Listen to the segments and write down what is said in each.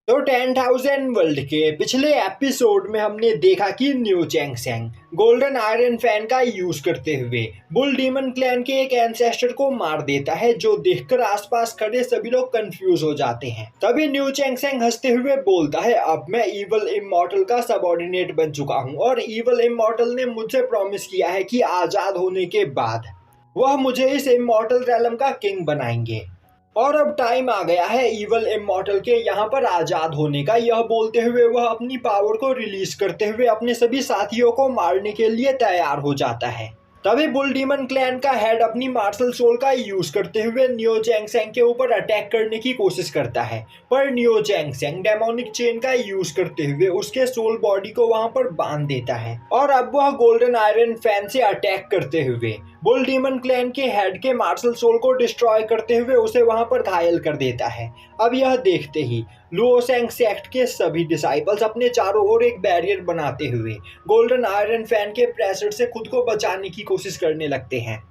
तो 10,000 वर्ल्ड के पिछले एपिसोड में हमने देखा कि न्यू चैंगसेंग गोल्डन आयरन फैन का यूज करते हुए बुल डीमन क्लैन के एक एंसेस्टर को मार देता है, जो देखकर आसपास खड़े सभी लोग कंफ्यूज हो जाते हैं। तभी न्यू चैंगसेंग हंसते हुए बोलता है, अब मैं इवल इमॉर्टल का सबऑर्डिनेट बन चुका हूँ और इवल इमॉर्टल ने मुझसे प्रॉमिस किया है कि आजाद होने के बाद वह मुझे इस इमॉर्टल रैलम का किंग बनाएंगे। और अब टाइम आ गया है इवल इमॉर्टल के यहाँ पर आजाद होने का। यह बोलते हुए वह अपनी पावर को रिलीज करते हुए अपने सभी साथियों को मारने के लिए तैयार हो जाता है। तभी बुल डीमन क्लैन का हेड अपनी मार्शल सोल का यूज करते हुए नियो चैंगसेंग के ऊपर अटैक करने की कोशिश करता है, पर नियो चैंगसेंग डेमोनिक चेन का यूज करते हुए उसके सोल बॉडी को वहां पर बांध देता है और अब वह गोल्डन आयरन फैन से अटैक करते हुए बुल डीमन क्लैन के हेड के मार्शल सोल को डिस्ट्रॉय करते हुए उसे वहां पर घायल कर देता है। अब यह देखते ही लुओसेंग सेक्ट के सभी डिसाइपल्स अपने चारों ओर एक बैरियर बनाते हुए गोल्डन आयरन फैन के प्रेशर से खुद को बचाने की कोशिश करने लगते हैं,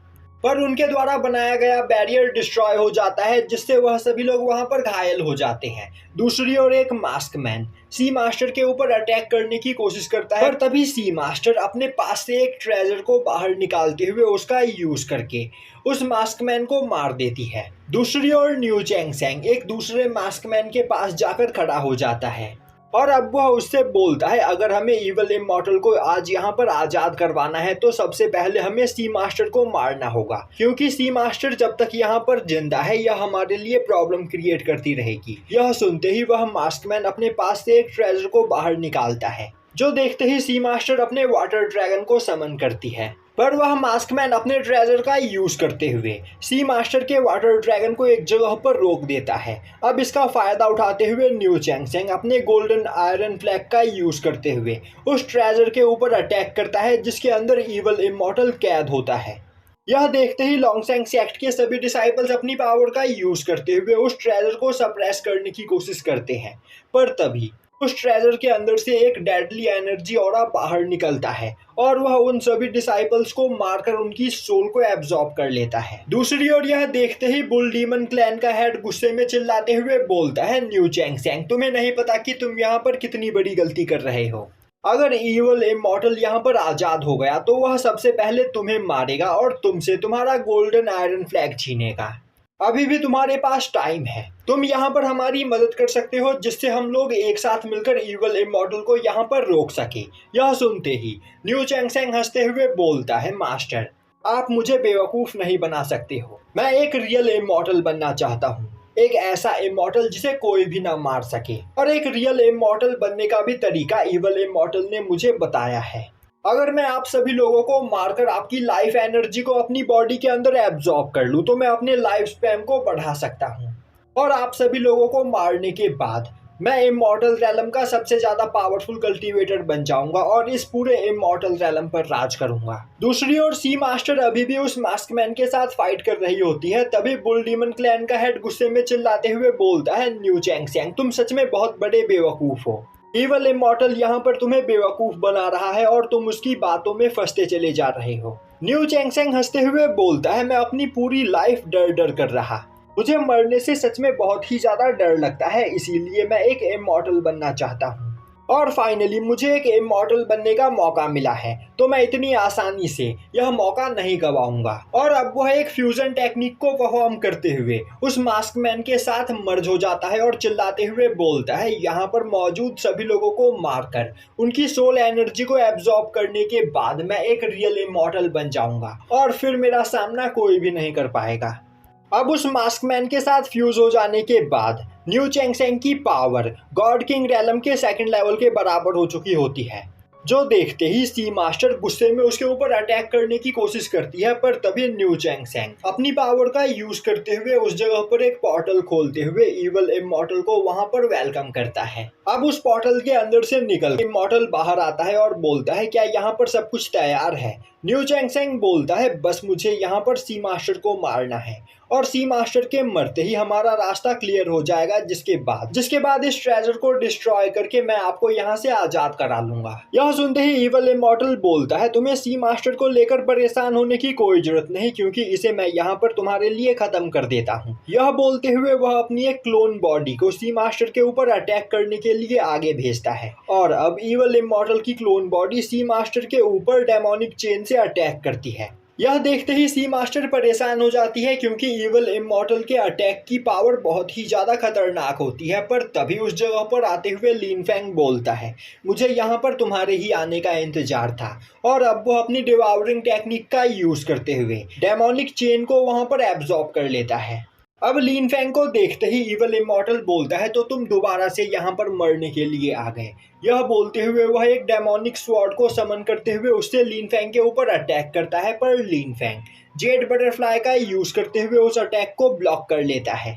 पर उनके द्वारा बनाया गया बैरियर डिस्ट्रॉय हो जाता है, जिससे वह सभी लोग वहां पर घायल हो जाते हैं। दूसरी ओर एक मास्क मैन सी मास्टर के ऊपर अटैक करने की कोशिश करता है, पर तभी सी मास्टर अपने पास से एक ट्रेजर को बाहर निकालते हुए उसका यूज करके उस मास्क मैन को मार देती है। दूसरी ओर न्यू चैंगसेंग एक दूसरे मास्क मैन के पास जाकर खड़ा हो जाता है और अब वह उससे बोलता है, अगर हमें इवल इमॉर्टल को आज यहाँ पर आजाद करवाना है तो सबसे पहले हमें सी मास्टर को मारना होगा, क्योंकि सी मास्टर जब तक यहाँ पर जिंदा है यह हमारे लिए प्रॉब्लम क्रिएट करती रहेगी। यह सुनते ही वह मास्कमैन अपने पास से एक ट्रेजर को बाहर निकालता है, जो देखते ही सी मास्टर अपने वाटर ड्रैगन को समन करती है, पर वह मास्कमैन अपने ट्रेजर का यूज करते हुए सी मास्टर के वाटर ड्रैगन को एक जगह पर रोक देता है। अब इसका फायदा उठाते हुए न्यू चैंगसेंग अपने गोल्डन आयरन फ्लैग का यूज करते हुए उस ट्रेजर के ऊपर अटैक करता है, जिसके अंदर इवल इमॉर्टल कैद होता है। यह देखते ही लॉन्गसेंग सेक्ट के सभी डिसाइपल्स अपनी पावर का यूज करते हुए उस ट्रेजर को सप्रेस करने की कोशिश करते हैं, पर तभी उस ट्रेजर के अंदर से एक डेडली एनर्जी ऑरा बाहर निकलता है और वह उन सभी डिसाइपल्स को मारकर उनकी सोल को एब्जॉर्ब कर लेता है। दूसरी ओर यह देखते ही बुल डीमन क्लैन का हेड गुस्से में चिल्लाते हुए बोलता है, न्यू चैंगसेंग तुम्हें नहीं पता कि तुम यहाँ पर कितनी बड़ी गलती कर रहे हो। अगर इवल इमॉर्टल यहाँ पर आजाद हो गया तो वह सबसे पहले तुम्हें मारेगा और तुमसे तुम्हारा गोल्डन आयरन फ्लैग छीनेगा। अभी भी तुम्हारे पास टाइम है, तुम यहाँ पर हमारी मदद कर सकते हो, जिससे हम लोग एक साथ मिलकर इवल इमॉर्टल को यहाँ पर रोक सके। यह सुनते ही न्यू चैंगसेंग हंसते हुए बोलता है, मास्टर आप मुझे बेवकूफ नहीं बना सकते हो। मैं एक रियल इमॉर्टल बनना चाहता हूँ, एक ऐसा इमॉर्टल जिसे कोई भी ना मार सके, और एक रियल इमॉर्टल बनने का भी तरीका इवल इमॉर्टल ने मुझे बताया है। अगर मैं आप सभी लोगों को मारकर आपकी लाइफ एनर्जी को अपनी बॉडी के अंदर एब्जॉर्ब कर लूं तो मैं अपने लाइफ स्पैन को बढ़ा सकता हूं, और आप सभी लोगों को मारने के बाद मैं इमॉर्टल रैलम का सबसे ज्यादा पावरफुल कल्टीवेटर बन जाऊंगा और इस पूरे इमॉर्टल रैलम पर राज करूंगा। दूसरी ओर सी मास्टर अभी भी उस मास्कमैन के साथ फाइट कर रही होती है। तभी बुल डीमन क्लैन का हेड गुस्से में चिल्लाते हुए बोलता है, न्यू चैंगसेंग तुम सच में बहुत बड़े बेवकूफ हो। इवल इमॉर्टल यहाँ पर तुम्हें बेवकूफ बना रहा है और तुम उसकी बातों में फंसते चले जा रहे हो। न्यू चैंगसेंग हंसते हुए बोलता है, मैं अपनी पूरी लाइफ डर डर कर रहा, मुझे मरने से सच में बहुत ही ज्यादा डर लगता है, इसीलिए मैं एक इमॉर्टल बनना चाहता हूँ और फाइनली मुझे एक इमॉर्टल बनने का मौका मिला है, तो मैं इतनी आसानी से यह मौका नहीं गवाऊंगा। और अब वह एक फ्यूजन टेक्निक को परफॉर्म करते हुए उस मास्कमैन के साथ मर्ज हो जाता है और चिल्लाते हुए बोलता है, यहाँ पर मौजूद सभी लोगों को मारकर उनकी सोल एनर्जी को एब्जॉर्ब करने के बाद मैं एक रियल इमॉर्टल बन जाऊंगा और फिर मेरा सामना कोई भी नहीं कर पाएगा। अब उस मास्कमैन के साथ फ्यूज हो जाने के बाद न्यू चैंगसेंग की पावर गॉड किंग रैलम के सेकंड लेवल के बराबर हो चुकी होती है, जो देखते ही सी मास्टर गुस्से में उसके ऊपर अटैक करने की कोशिश करती है, पर तभी न्यू चैंगसेंग अपनी पावर का यूज करते हुए उस जगह पर एक पोर्टल खोलते हुए इवल इमॉर्टल को वहां पर वेलकम करता है। अब उस पोर्टल के अंदर से निकल इमॉर्टल बाहर आता है और बोलता है, क्या यहाँ पर सब कुछ तैयार है? न्यू चैंगसेंग बोलता है, बस मुझे यहाँ पर सी मास्टर को मारना है और सी मास्टर के मरते ही हमारा रास्ता क्लियर हो जाएगा, जिसके बाद इस ट्रेजर को डिस्ट्रॉय करके मैं आपको यहाँ से आजाद करा लूंगा। यह वह सुनते ही इवल इमॉर्टल बोलता है, तुम्हें सी मास्टर को लेकर परेशान होने की कोई जरूरत नहीं, क्योंकि इसे मैं यहाँ पर तुम्हारे लिए खत्म कर देता हूँ। यह बोलते हुए वह अपनी एक क्लोन बॉडी को सी मास्टर के ऊपर अटैक करने के लिए आगे भेजता है और अब इवल इमॉर्टल की क्लोन बॉडी सी मास्टर के ऊपर डेमोनिक चेन से अटैक करती है। यह देखते ही सी मास्टर परेशान हो जाती है, क्योंकि इवल इमॉर्टल के अटैक की पावर बहुत ही ज़्यादा खतरनाक होती है। पर तभी उस जगह पर आते हुए लिन फैंग बोलता है, मुझे यहाँ पर तुम्हारे ही आने का इंतजार था। और अब वो अपनी डिवावरिंग टेक्निक का यूज़ करते हुए डेमोनिक चेन को वहाँ पर एब्जॉर्ब कर लेता है। अब लिन फैंग को देखते ही इवल इमॉर्टल बोलता है, तो तुम दोबारा से यहाँ पर मरने के लिए आ गए। यह बोलते हुए वह एक डेमोनिक स्वॉर्ड को समन करते हुए उससे लिन फैंग के ऊपर अटैक करता है, पर लिन फैंग जेड बटरफ्लाई का यूज करते हुए उस अटैक को ब्लॉक कर लेता है।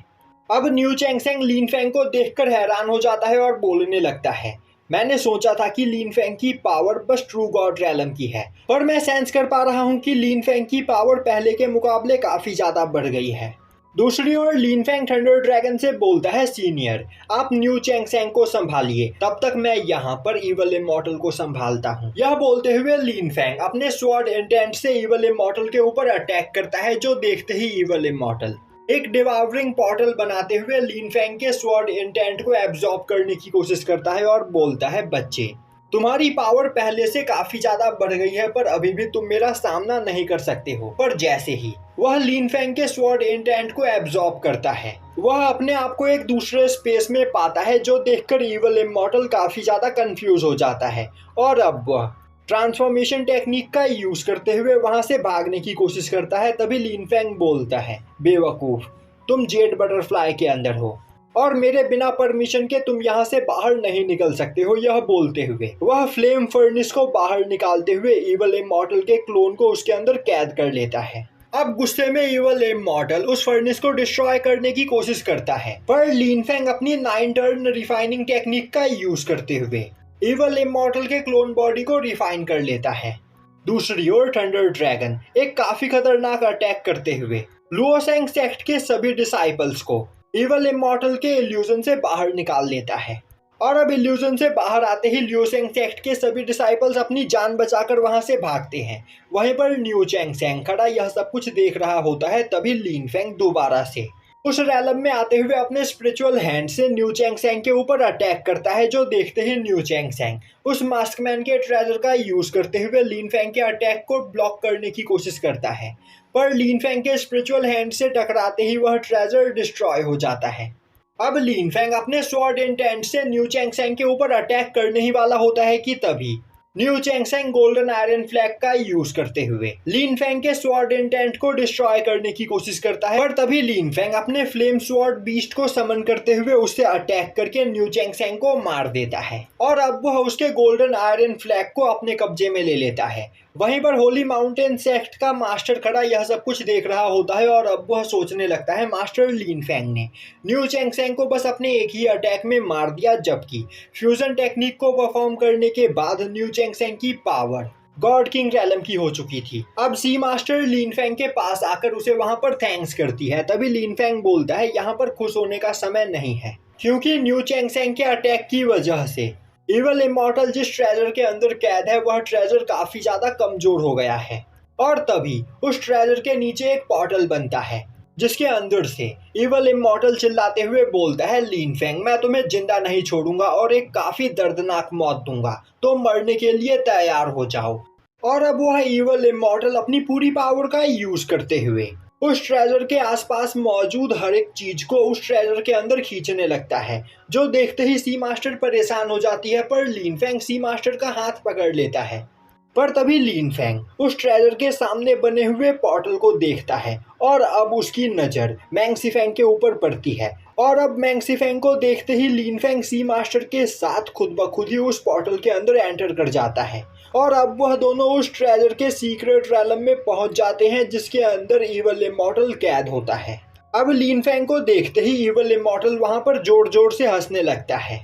अब न्यू चैंगसेंग लिन फैंग को देखकर हैरान हो जाता है और बोलने लगता है, मैंने सोचा था कि लिन फैंग की पावर बस ट्रू गॉड रैलम की है, पर मैं सेंस कर पा रहा हूँ कि लिन फैंग की पावर पहले के मुकाबले काफ़ी ज़्यादा बढ़ गई है। दूसरी ओर लिन फैंग थंडर ड्रैगन से बोलता है, सीनियर आप न्यू चैंगसेंग को संभालिए, तब तक मैं यहाँ पर इवल इमॉर्टल को संभालता हूँ। यह बोलते हुए लिन फैंग अपने स्वॉर्ड इंटेंट से इवल इमॉर्टल के ऊपर अटैक करता है, जो देखते ही इवल इमॉर्टल एक डिवावरिंग पोर्टल बनाते हुए लिन फैंग के स्वॉर्ड इंटेंट को एब्जॉर्ब करने की कोशिश करता है और बोलता है, बच्चे तुम्हारी पावर पहले से काफी ज्यादा बढ़ गई है, पर अभी भी तुम मेरा सामना नहीं कर सकते हो। पर जैसे ही वह लिन फैंग के स्वॉर्ड इंटेंट को एब्जॉर्ब करता है, वह अपने आप को एक दूसरे स्पेस में पाता है, जो देखकर इवल इमॉर्टल काफी ज्यादा कंफ्यूज हो जाता है और अब वह ट्रांसफॉर्मेशन टेक्निक का यूज करते हुए वहां से भागने की कोशिश करता है। तभी लिन फैंग बोलता है, बेवकूफ तुम जेड बटरफ्लाई के अंदर हो और मेरे बिना परमिशन के तुम यहाँ से बाहर नहीं निकल सकते हो। यह बोलते हुए वह फ्लेम फर्नेस को बाहर निकालते हुए इवल इमॉर्टल के क्लोन को उसके अंदर कैद कर लेता है। अब गुस्से में इवल इमॉर्टल उस फर्नेस को डिस्ट्रॉय करने की कोशिश करता है, पर लिन फैंग अपनी 9 टर्न रिफाइनिंग टेक्निक का यूज करते हुए इवल इमॉर्टल के क्लोन बॉडी को रिफाइन कर लेता है। दूसरी ओर थंडर ड्रैगन एक काफी खतरनाक अटैक करते हुए लुओसेंग सेक्ट के सभी डिसाइपल्स को इवल इमॉर्टल के इल्यूजन से बाहर निकाल लेता है। और अब इल्यूजन से बाहर आते ही लुओसेंग सेक्ट के सभी डिसाइपल्स अपनी जान बचाकर वहां से भागते हैं। वहीं पर न्यू चैंगसेंग खड़ा यह सब कुछ देख रहा होता है। तभी लिन फैंग दोबारा से उस रैलम में आते हुए अपने स्पिरिचुअल हैंड से न्यू चैंगसेंग के ऊपर अटैक करता है, जो देखते ही न्यू चैंगसेंग उस मास्कमैन के ट्रेजर का यूज करते हुए लिन फैंग के अटैक को ब्लॉक करने की कोशिश करता है, पर लिन फैंग के स्पिरिचुअल हैंड से टकराते ही वह ट्रेजर डिस्ट्रॉय हो जाता है। अब लिन फैंग अपने स्वॉर्ड इंटेंट से न्यू चैंगसेंग के ऊपर अटैक करने ही वाला होता है कि तभी न्यू चैंगसेंग गोल्डन आयरन फ्लैग का यूज करते हुए लिन फैंग के स्वॉर्ड इंटेंट को डिस्ट्रॉय करने की कोशिश करता है, पर तभी लिन फैंग अपने फ्लेम स्वॉर्ड बीस्ट को समन करते हुए उससे अटैक करके न्यू चैंगसेंग को मार देता है और अब वह उसके गोल्डन आयरन फ्लैग को अपने कब्जे में ले लेता है। वहीं पर होली माउंटेन सेक्ट का मास्टर खड़ा यह सब कुछ देख रहा होता है और अब वह सोचने लगता है, मास्टर लिन फैंग ने न्यू चैंगसेंग को बस अपने एक ही अटैक में मार दिया, जबकि फ्यूजन टेक्निक को परफॉर्म करने के बाद न्यू चैंगसेंग की पावर गॉड किंग रैलम की हो चुकी थी। अब सी मास्टर लिन फैंग के पास आकर उसे वहां पर थैंक्स करती है। तभी लिन फैंग बोलता है, यहाँ पर खुश होने का समय नहीं है, क्योंकि न्यू चैंगसेंग के अटैक की वजह से इवल इमॉर्टल जिस ट्रेजर के अंदर कैद है वह ट्रेजर काफी ज्यादा कमजोर हो गया है। और तभी उस ट्रेजर के नीचे एक पोर्टल बनता है, जिसके अंदर से इवल इमॉर्टल चिल्लाते हुए बोलता है, लिन फैंग मैं तुम्हें जिंदा नहीं छोड़ूंगा और एक काफी दर्दनाक मौत दूंगा, तो मरने के लिए तैयार हो जाओ। और अब वह इवल इमॉर्टल अपनी पूरी पावर का यूज करते हुए उस ट्रेजर के आसपास मौजूद हर एक चीज को उस ट्रेजर के अंदर खींचने लगता है, जो देखते ही सी मास्टर परेशान हो जाती है, पर लिन फैंग सी मास्टर का हाथ पकड़ लेता है। पर तभी लिन फैंग उस ट्रेजर के सामने बने हुए पोर्टल को देखता है और अब उसकी नज़र मैंगसीफैंग के ऊपर पड़ती है और अब मैंगसीफैंग को देखते ही लिन फैंग सी मास्टर के साथ खुद ब खुद ही उस पोर्टल के अंदर एंटर कर जाता है और अब वह दोनों उस ट्रेजर के सीक्रेट रैलम में पहुंच जाते हैं, जिसके अंदर इवल इमॉर्टल कैद होता है। अब लिन फैंग को देखते ही इवल इमॉर्टल वहां पर जोर जोर से हंसने लगता है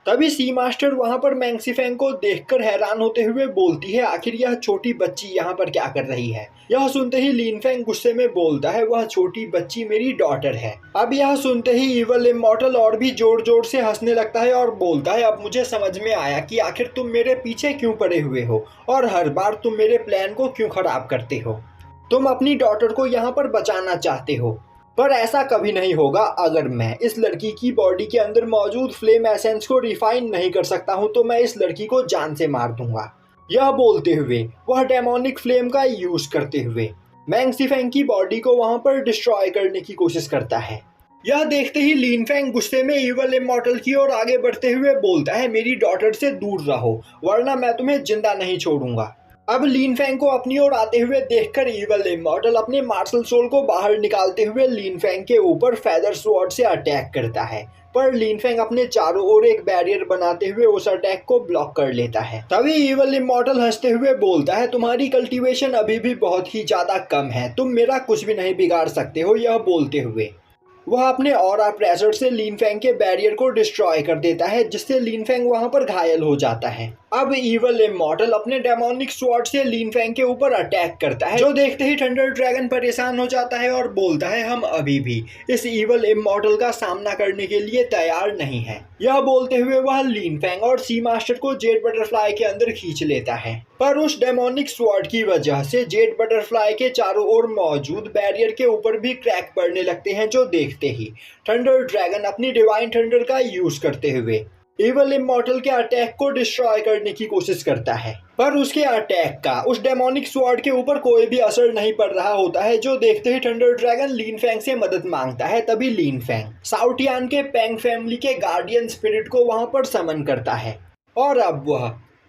तभी सी मास्टर वहां पर मैंगसीफेंग को देखकर हैरान होते हुए बोलती है, आखिर यह छोटी बच्ची यहाँ पर क्या कर रही है। यह सुनते ही लिनफेंग गुस्से में बोलता है, वह छोटी बच्ची मेरी डॉटर है। अब यह सुनते ही इवल इमॉर्टल और भी जोर जोर से हंसने लगता है और बोलता है, अब मुझे समझ में आया कि आखिर तुम मेरे पीछे क्यों पड़े हुए हो और हर बार तुम मेरे प्लान को क्यों खराब करते हो। तुम अपनी डॉटर को यहाँ पर बचाना चाहते हो, पर ऐसा कभी नहीं होगा। अगर मैं इस लड़की की बॉडी के अंदर मौजूद फ्लेम एसेंस को रिफाइन नहीं कर सकता हूँ तो मैं इस लड़की को जान से मार दूंगा। यह बोलते हुए वह डेमोनिक फ्लेम का यूज करते हुए मैंगसीफेंग की बॉडी को वहां पर डिस्ट्रॉय करने की कोशिश करता है। यह देखते ही लिनफेंग गुस्से में इवल इमॉर्टल की ओर आगे बढ़ते हुए बोलता है, मेरी डॉटर से दूर रहो वरना मैं तुम्हें जिंदा नहीं छोड़ूंगा। अब लिनफेंग को अपनी ओर आते हुए देखकर इवल इमॉर्टल अपने मार्शल सोल को बाहर निकालते हुए लिनफेंग के ऊपर फेदर स्वॉर्ड से अटैक करता है, पर लिनफेंग अपने चारों ओर एक बैरियर बनाते हुए उस अटैक को ब्लॉक कर लेता है। तभी इवल इमॉर्टल हंसते हुए बोलता है, तुम्हारी कल्टीवेशन अभी भी बहुत ही ज्यादा कम है, तुम मेरा कुछ भी नहीं बिगाड़ सकते हो। यह बोलते हुए वह अपने ऑरा प्रेशर से लिनफेंग के बैरियर को डिस्ट्रॉय कर देता है, जिससे लिनफेंग वहां पर घायल हो जाता है। अब इवल इमॉर्टल अपने डेमोनिक स्वॉर्ड से लिनफेंग के ऊपर अटैक करता है, जो देखते ही थंडर ड्रैगन परेशान हो जाता है और बोलता है, हम अभी भी इस इवल इमॉर्टल का सामना करने के लिए तैयार नहीं है। यह बोलते हुए वह लिनफेंग और सी मास्टर को जेड बटरफ्लाई के अंदर खींच लेता है, पर उस डेमोनिक स्वॉर्ड की वजह से जेड बटरफ्लाई के चारों ओर मौजूद बैरियर के ऊपर भी क्रैक पड़ने लगते हैं, जो देखते ही थंडर ड्रैगन अपनी डिवाइन थंडर का यूज करते हुए इवल इमॉर्टल के अटैक को डिस्ट्रॉय करने की कोशिश करता है, पर उसके अटैक का उस डेमोनिक स्वॉर्ड के ऊपर कोई भी असर नहीं पड़ रहा होता है, जो देखते ही थंडर ड्रैगन लिनफेंग से मदद मांगता है। तभी लिनफेंग साउटियान के पेंग फैमिली के गार्डियन स्पिरिट को वहां पर समन करता है और अब वह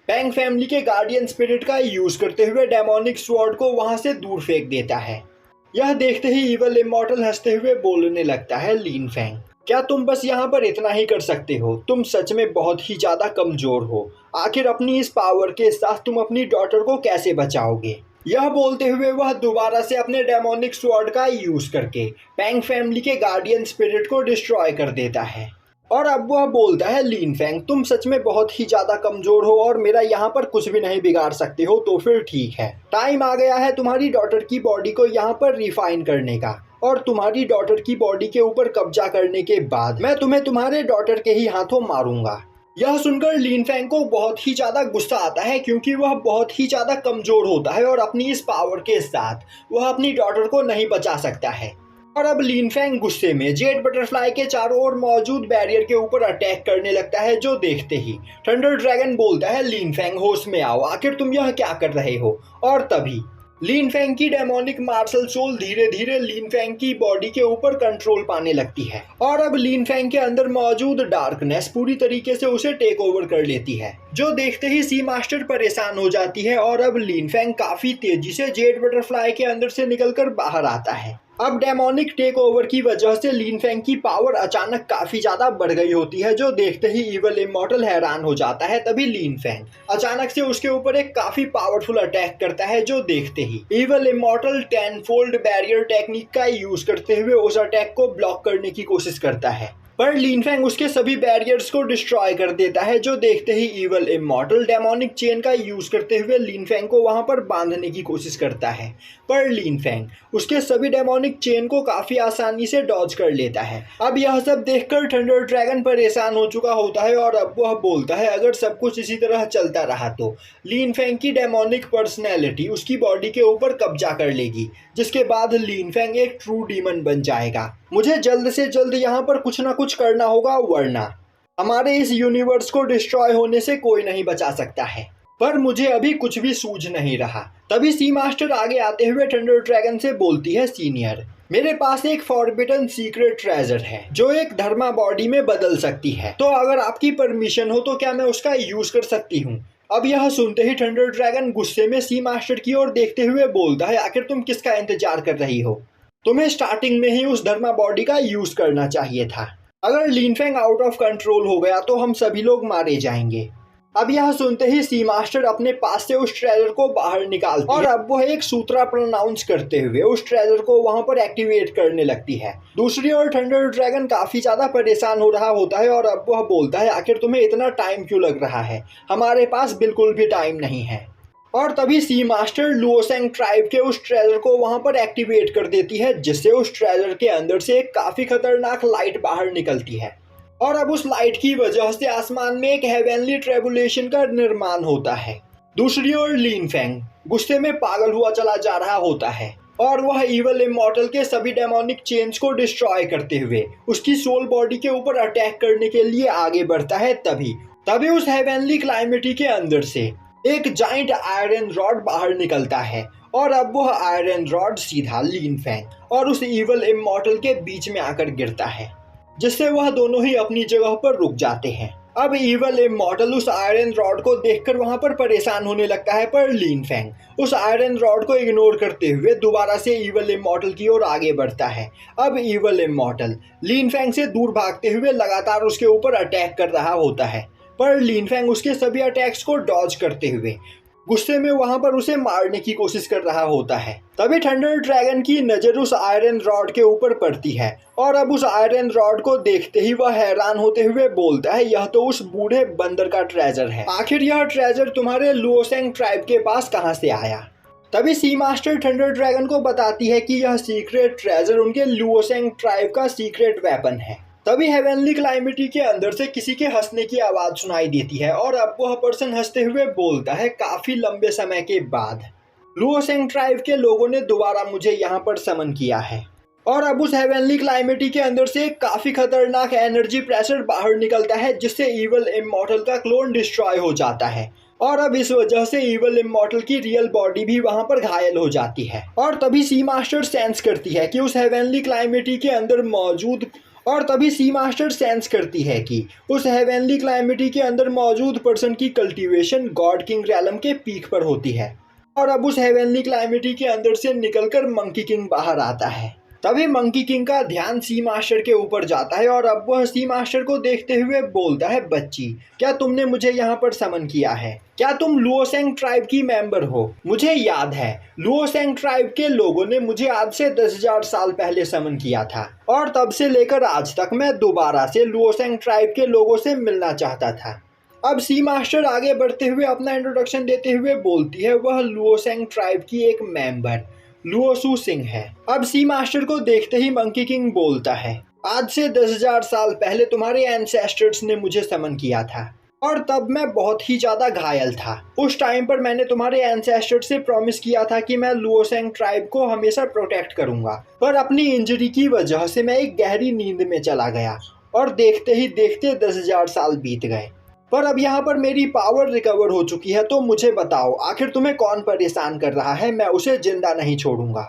पेंग फैमिली के गार्डियन स्पिरिट का यूज करते हुए डेमोनिक स्वॉर्ड को वहां से दूर फेंक देता है। यह देखते ही इवल इमॉर्टल हंसते हुए बोलने लगता है, लिनफेंग क्या तुम बस यहाँ पर इतना ही कर सकते हो? तुम सच में बहुत ही ज्यादा कमजोर हो। आखिर अपनी इस पावर के साथ तुम अपनी डॉटर को कैसे बचाओगे? यह बोलते हुए वह दोबारा से अपने डेमोनिक स्वॉर्ड का यूज करके पेंग फैमिली के गार्डियन स्पिरिट को डिस्ट्रॉय कर देता है और अब वह बोलता है, लिनफेंग तुम सच में बहुत ही ज्यादा कमजोर हो और मेरा यहाँ पर कुछ भी नहीं बिगाड़ सकते हो, तो फिर ठीक है, टाइम आ गया है तुम्हारी डॉटर की बॉडी को यहाँ पर रिफाइन करने का और तुम्हारी डॉटर की बॉडी के ऊपर कब्जा करने के बाद मैं तुम्हें तुम्हारे डॉटर के ही हाथों मारूंगा। यह सुनकर लिनफेंग को बहुत ही ज्यादा गुस्सा आता है, क्योंकि वह बहुत ही ज्यादा कमजोर होता है और अपनी इस पावर के साथ वह अपनी डॉटर को नहीं बचा सकता है। और अब लिनफेंग गुस्से में जेड बटरफ्लाई के चारों ओर मौजूद बैरियर के ऊपर अटैक करने लगता है, जो देखते ही थंडर ड्रैगन बोलता है, लिनफेंग होश में आओ, आखिर तुम यह क्या कर रहे हो। और तभी लिनफेंग की डेमोनिक मार्शल सोल धीरे धीरे लिनफेंग की बॉडी के ऊपर कंट्रोल पाने लगती है और अब लिनफेंग के अंदर मौजूद डार्कनेस पूरी तरीके से उसे टेक ओवर कर लेती है, जो देखते ही सी मास्टर परेशान हो जाती है और अब लिनफेंग काफी तेजी से जेड बटरफ्लाई के अंदर से निकलकर बाहर आता है। अब डेमोनिक टेक ओवर की वजह से लिनफेंग की पावर अचानक काफी ज्यादा बढ़ गई होती है, जो देखते ही इवल इमॉर्टल हैरान हो जाता है। तभी लिनफेंग अचानक से उसके ऊपर एक काफी पावरफुल अटैक करता है, जो देखते ही evil immortal 10 fold barrier technique का यूज करते हुए उस अटैक को ब्लॉक करने की कोशिश करता है, पर लिनफेंग उसके सभी बैरियर्स को डिस्ट्रॉय कर देता है, जो देखते ही इवल इमॉर्टल डेमोनिक चेन का यूज करते हुए लिनफेंग को वहां पर बांधने की कोशिश करता है, पर लिनफेंग उसके सभी डेमोनिक चेन को काफी आसानी से डॉज कर लेता है। अब यह सब देखकर थंडर ड्रैगन परेशान हो चुका होता है और अब वह बोलता है, अगर सब कुछ इसी तरह चलता रहा तो लिनफेंग की डेमोनिक पर्सनैलिटी उसकी बॉडी के ऊपर कब्जा कर लेगी, जिसके बाद लिनफेंग एक ट्रू डीमन बन जाएगा। मुझे जल्द से जल्द यहाँ पर कुछ ना कुछ करना होगा, वरना हमारे इस यूनिवर्स को डिस्ट्रॉय होने से कोई नहीं बचा सकता है, पर मुझे अभी कुछ भी सूझ नहीं रहा। तभी सी मास्टर आगे आते हुए थंडर ड्रैगन से बोलती है, सीनियर मेरे पास एक फॉरबिडन सीक्रेट ट्रेजर है जो एक धर्मा बॉडी में बदल सकती है, तो अगर आपकी परमिशन हो तो क्या मैं उसका यूज कर सकती हूँ। अब यह सुनते ही थंडर ड्रैगन गुस्से में सी मास्टर की ओर देखते हुए बोलता है, आखिर तुम किसका इंतजार कर रही हो? तुम्हें स्टार्टिंग में ही उस धर्मा बॉडी का यूज करना चाहिए था। अगर लिनफेंग आउट ऑफ कंट्रोल हो गया तो हम सभी लोग मारे जाएंगे। अब यह सुनते ही सी मास्टर अपने पास से उस ट्रेजर को बाहर निकालती है और अब वह एक सूत्रा प्रोनाउंस करते हुए उस ट्रेजर को वहां पर एक्टिवेट करने लगती है। दूसरी ओर थंडर ड्रैगन काफी ज्यादा परेशान हो रहा होता है और अब वह बोलता है, आखिर तुम्हें इतना टाइम क्यों लग रहा है, हमारे पास बिल्कुल भी टाइम नहीं है। और तभी सी मास्टर लुओसेंग ट्राइब के उस ट्रेजर को वहां पर एक्टिवेट कर देती है, जिससे उस ट्रेजर के अंदर से एक काफी खतरनाक लाइट बाहर निकलती है और अब उस लाइट की वजह से आसमान में एक हेवनली ट्रेबुलेशन का निर्माण होता है। दूसरी ओर लिन फेंग गुस्से में पागल हुआ चला जा रहा होता है और वह इवल इमॉर्टल के सभी डेमोनिक चेन्स को डिस्ट्रॉय करते हुए उसकी सोल बॉडी के ऊपर अटैक करने के लिए आगे बढ़ता है। तभी उस हेवनली क्लाइमेटी के अंदर से एक जाइंट आयरन रॉड बाहर निकलता है और अब वह आयरन रॉड सीधा लिन फेंग और उस इवल इमॉर्टल के बीच में आकर गिरता है, जिससे वह दोनों ही अपनी जगह पर रुक जाते हैं। अब इवल इमॉर्टल उस आयरन रॉड को देखकर वहां पर परेशान होने लगता है, पर लिन फेंग उस आयरन रॉड को इग्नोर करते हुए दोबारा से इवल इमॉर्टल की ओर आगे बढ़ता है। अब इवल इमॉर्टल लिन फेंग से दूर भागते हुए लगातार उसके ऊपर अटैक कर रहा होता है, पर लिन फेंग उसके सभी अटैक्स को डॉज करते हुए गुस्से में वहां पर उसे मारने की कोशिश कर रहा होता है। तभी थंडर ड्रैगन की नजर उस आयरन रॉड के ऊपर पड़ती है और अब उस आयरन रॉड को देखते ही वह हैरान होते हुए बोलता है, यह तो उस बूढ़े बंदर का ट्रेजर है, आखिर यह ट्रेजर तुम्हारे लुओसेंग ट्राइब के पास कहां से आया। तभी सी मास्टर थंडर ड्रैगन को बताती है कि यह सीक्रेट ट्रेजर उनके लुओसेंग ट्राइब का सीक्रेट वेपन है। तभी हेवनली क्लाइमेटी के अंदर से किसी के हंसने की आवाज सुनाई देती है और अब वह पर्सन हंसते हुए बोलता है, काफी लंबे समय के बाद लुओसेंग ट्राइब के लोगों ने दोबारा मुझे यहाँ पर समन किया है। और अब उस हेवनली क्लाइमेटी के अंदर से एक काफी खतरनाक एनर्जी प्रेशर बाहर निकलता है, जिससे इवल इमॉर्टल का क्लोन डिस्ट्रॉय हो जाता है और अब इस वजह से इवल इमॉर्टल की रियल बॉडी भी वहां पर घायल हो जाती है। और तभी सी मास्टर सेंस करती है कि उस हेवनली क्लाइमेटी के अंदर मौजूद पर्सन की कल्टीवेशन गॉड किंग रैलम के पीक पर होती है और अब उस हेवनली क्लाइमेटी के अंदर से निकलकर मंकी किंग बाहर आता है। तभी मंकी किंग का ध्यान सी मास्टर के ऊपर जाता है और अब वह सी मास्टर को देखते हुए बोलता है, बच्ची, क्या तुमने मुझे यहाँ पर समन किया है? क्या तुम लुओसेंग ट्राइब की मेंबर हो? मुझे याद है लुओसेंग ट्राइब के लोगों ने मुझे आज से 10,000 साल पहले समन किया था और तब से लेकर आज तक मैं दोबारा से लुओसेंग ट्राइब के लोगों से मिलना चाहता था। अब सी मास्टर आगे बढ़ते हुए अपना इंट्रोडक्शन देते हुए बोलती है, वह लुओसेंग ट्राइब की एक मेंबर लुओसू सिंह है। अब सी मास्टर को देखते ही मंकी किंग बोलता है, आज से 10,000 साल पहले तुम्हारे एंसेस्टर्स ने मुझे समन किया था और तब मैं बहुत ही ज्यादा घायल था। उस टाइम पर मैंने तुम्हारे एंसेस्टर्स से प्रॉमिस किया था कि मैं लुओसेंग ट्राइब को हमेशा प्रोटेक्ट करूंगा, पर अपनी इंजरी की वजह से मैं एक गहरी नींद में चला गया और देखते ही देखते 10,000 साल बीत गए। पर अब यहाँ पर मेरी पावर रिकवर हो चुकी है, तो मुझे बताओ आखिर तुम्हें कौन परेशान कर रहा है, मैं उसे जिंदा नहीं छोड़ूंगा।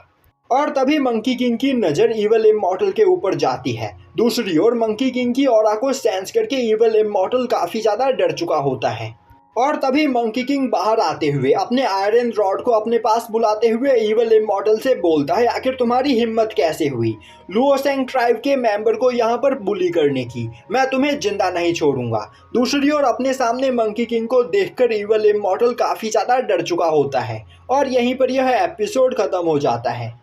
और तभी मंकी किंग की नज़र इवल इमॉर्टल के ऊपर जाती है। दूसरी ओर मंकी किंग की ऑरा को सेंस करके इवल इमॉर्टल काफ़ी ज़्यादा डर चुका होता है और तभी मंकी किंग बाहर आते हुए अपने आयरन रॉड को अपने पास बुलाते हुए इवल इमॉर्टल से बोलता है, आखिर तुम्हारी हिम्मत कैसे हुई लुओसेंग ट्राइब के मेंबर को यहाँ पर बुली करने की, मैं तुम्हें जिंदा नहीं छोड़ूंगा। दूसरी ओर अपने सामने मंकी किंग को देखकर इवल इमॉर्टल काफ़ी ज़्यादा डर चुका होता है और यहीं पर यह एपिसोड खत्म हो जाता है।